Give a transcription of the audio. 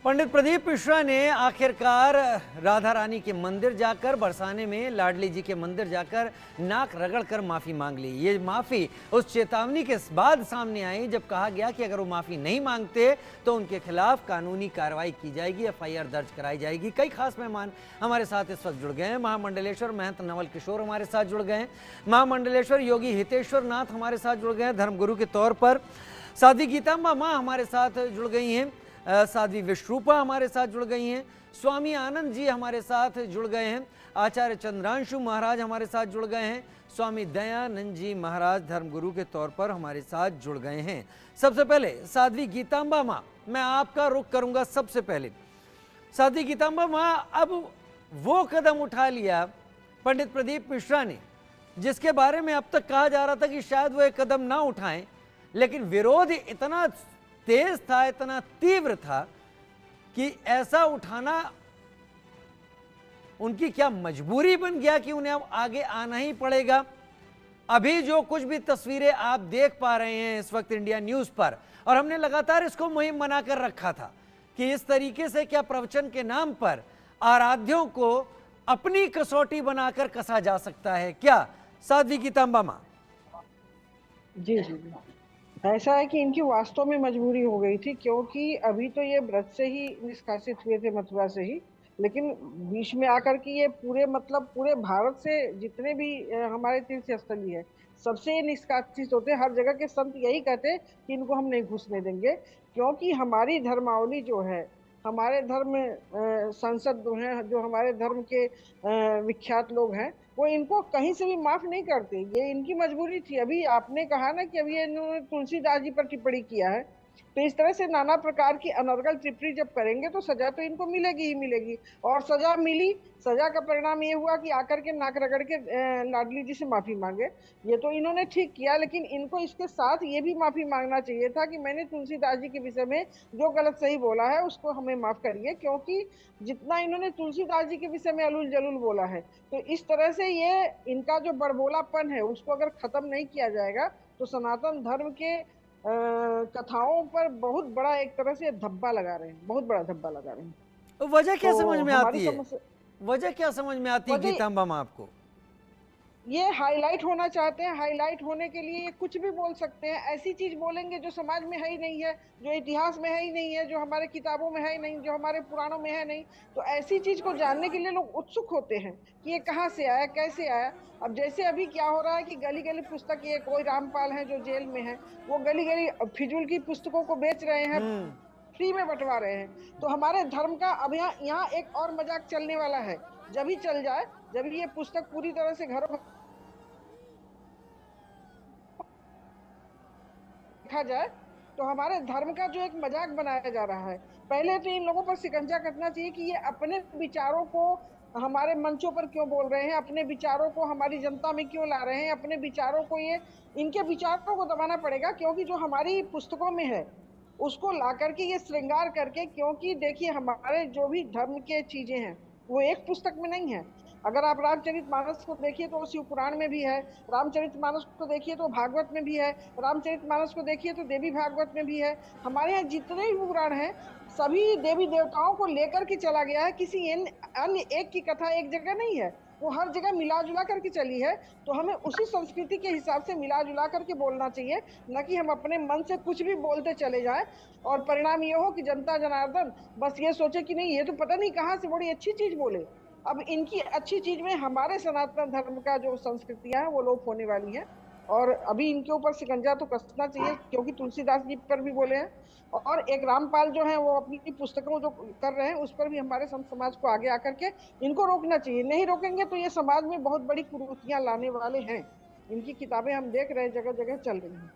पंडित प्रदीप मिश्रा ने आखिरकार राधा रानी के मंदिर जाकर, बरसाने में लाडली जी के मंदिर जाकर नाक रगड़कर माफी मांग ली। ये माफी उस चेतावनी के बाद सामने आई जब कहा गया कि अगर वो माफी नहीं मांगते तो उनके खिलाफ कानूनी कार्रवाई की जाएगी, एफआईआर दर्ज कराई जाएगी। कई खास मेहमान हमारे साथ इस वक्त जुड़ गए हैं। महामंडलेश्वर महंत नवल किशोर हमारे साथ जुड़ गए हैं। महामंडलेश्वर योगी हितेश्वर नाथ हमारे साथ जुड़ गए हैं धर्मगुरु के तौर पर। साध्वी गीतांबा माँ हमारे साथ जुड़ गई हैं। साध्वी विश्वरूपा हमारे साथ जुड़ गई हैं। स्वामी आनंद जी हमारे साथ जुड़ गए हैं। आचार्य चंद्रांशु महाराज हमारे साथ जुड़ गए हैं। स्वामी दयानंद जी महाराज धर्मगुरु के तौर पर हमारे साथ जुड़ गए हैं। सबसे पहले साध्वी गीतांबा माँ, मैं आपका रुख करूंगा। सबसे पहले साध्वी गीतांबा माँ, अब वो कदम उठा लिया पंडित प्रदीप मिश्रा ने जिसके बारे में अब तक कहा जा रहा था कि शायद वो एक कदम ना उठाएं, लेकिन विरोध इतना तेज था, इतना तीव्र था कि ऐसा उठाना उनकी क्या मजबूरी बन गया कि उन्हें अब आगे आना ही पड़ेगा। अभी जो कुछ भी तस्वीरें आप देख पा रहे हैं इस वक्त इंडिया न्यूज पर, और हमने लगातार इसको मुहिम बनाकर रखा था कि इस तरीके से क्या प्रवचन के नाम पर आराध्यों को अपनी कसौटी बनाकर कसा जा सकता है क्या, साध्वी गीतांबा मां? जी जी जी, ऐसा है कि इनकी वास्तव में मजबूरी हो गई थी, क्योंकि अभी तो ये व्रत से ही निष्कासित हुए थे, मथुरा से ही, लेकिन बीच में आकर के ये पूरे भारत से जितने भी हमारे तीर्थ स्थली है सबसे निष्कासित होते। हर जगह के संत यही कहते कि इनको हम नहीं घुसने देंगे, क्योंकि हमारी धर्मावली जो है, हमारे धर्म संसद जो है, जो हमारे धर्म के विख्यात लोग हैं, वो इनको कहीं से भी माफ नहीं करते। ये इनकी मजबूरी थी। अभी आपने कहा ना कि अभी इन्होंने तुलसीदास जी पर टिप्पणी किया है, तो इस तरह से नाना प्रकार की अनर्गल टिप्पणी जब करेंगे तो सजा तो इनको मिलेगी ही मिलेगी। और सजा मिली, सजा का परिणाम ये हुआ कि आकर के नाक रगड़ के लाडली जी से माफी मांगे। ये तो इन्होंने ठीक किया, लेकिन इनको इसके साथ ये भी माफी मांगना चाहिए था कि मैंने तुलसीदास जी के विषय में जो गलत सही बोला है उसको हमें माफ करिए, क्योंकि जितना इन्होंने तुलसीदास जी के विषय में अलूल जलूल बोला है, तो इस तरह से ये इनका जो बड़बोलापन है उसको अगर खत्म नहीं किया जाएगा तो सनातन धर्म के कथाओं पर बहुत बड़ा एक तरह से धब्बा लगा रहे हैं, बहुत बड़ा धब्बा लगा रहे हैं। वजह क्या तो समझ में आती है? वजह क्या समझ में आती है गीतांबा मां आपको? ये हाईलाइट होना चाहते हैं। हाईलाइट होने के लिए ये कुछ भी बोल सकते हैं। ऐसी चीज बोलेंगे जो समाज में है ही नहीं है, जो इतिहास में है ही नहीं है, जो हमारे किताबों में है ही नहीं, जो हमारे पुराणों में है नहीं। तो ऐसी चीज को जानने के लिए लोग उत्सुक होते हैं कि ये कहाँ से आया, कैसे आया। अब जैसे अभी क्या हो रहा है कि गली गली पुस्तक, ये कोई रामपाल है जो जेल में है, वो गली गली फिजूल की पुस्तकों को बेच रहे हैं, फ्री में बंटवा रहे हैं। तो हमारे धर्म का अब यहाँ एक और मजाक चलने वाला है। जब ही चल जाए, जब ये पुस्तक पूरी तरह से घरों देखा जाए, तो हमारे धर्म का जो एक मजाक बनाया जा रहा है। पहले तो इन लोगों पर शिकंजा कसना चाहिए कि ये अपने विचारों को हमारे मंचों पर क्यों बोल रहे हैं, अपने विचारों को हमारी जनता में क्यों ला रहे हैं, अपने विचारों को, ये इनके विचारों को दबाना पड़ेगा। क्योंकि जो हमारी पुस्तकों में है उसको ला करके ये श्रृंगार करके, क्योंकि देखिए हमारे जो भी धर्म के चीजें हैं वो एक पुस्तक में नहीं है। अगर आप रामचरितमानस को देखिए तो शिव पुराण में भी है, रामचरितमानस को देखिए तो भागवत में भी है, रामचरितमानस को देखिए तो देवी भागवत में भी है। हमारे यहाँ जितने भी पुराण हैं सभी देवी देवताओं को लेकर के चला गया है। किसी अन्य एक की कथा एक जगह नहीं है, वो हर जगह मिला जुला करके चली है। तो हमें उसी संस्कृति के हिसाब से मिला जुला करके बोलना चाहिए, न कि हम अपने मन से कुछ भी बोलते चले जाएं और परिणाम ये हो कि जनता जनार्दन बस ये सोचे कि नहीं, ये तो पता नहीं कहाँ से बड़ी अच्छी चीज बोले। अब इनकी अच्छी चीज में हमारे सनातन धर्म का जो संस्कृतियां हैं वो लोप होने वाली है, और अभी इनके ऊपर शिकंजा तो कसना चाहिए, क्योंकि तुलसीदास जी पर भी बोले हैं। और एक रामपाल जो है वो अपनी पुस्तकों जो कर रहे हैं उस पर भी हमारे संत समाज को आगे आकर के इनको रोकना चाहिए। नहीं रोकेंगे तो ये समाज में बहुत बड़ी कुरीतियां लाने वाले हैं। इनकी किताबें हम देख रहे हैं, जगह जगह चल रही हैं।